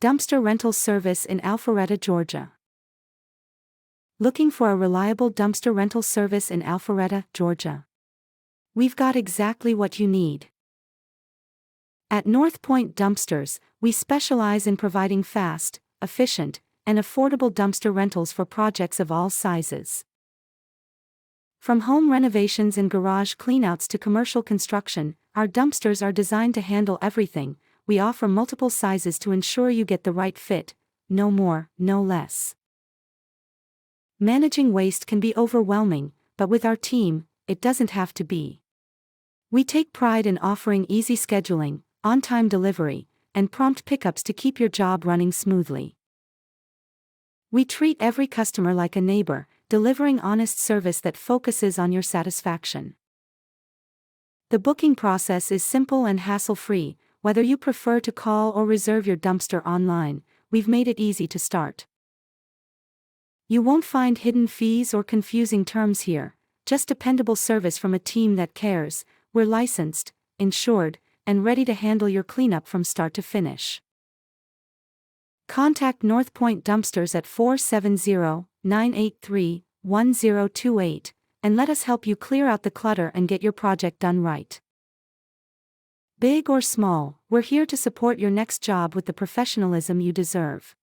dumpster rental service in Alpharetta, Georgia. Looking for a reliable dumpster rental service in Alpharetta, Georgia? We've got exactly what you need. At North Point Dumpsters, we specialize in providing fast, efficient, and affordable dumpster rentals for projects of all sizes. From home renovations and garage cleanouts to commercial construction, our dumpsters are designed to handle everything. We offer multiple sizes to ensure you get the right fit, no more, no less. Managing waste can be overwhelming, but with our team, it doesn't have to be. We take pride in offering easy scheduling, on-time delivery, and prompt pickups to keep your job running smoothly. We treat every customer like a neighbor, delivering honest service that focuses on your satisfaction. The booking process is simple and hassle-free. Whether you prefer to call or reserve your dumpster online, we've made it easy to start. You won't find hidden fees or confusing terms here, just dependable service from a team that cares. We're licensed, insured, and ready to handle your cleanup from start to finish. Contact North Point Dumpsters at 470-983-1028 and let us help you clear out the clutter and get your project done right. Big or small, we're here to support your next job with the professionalism you deserve.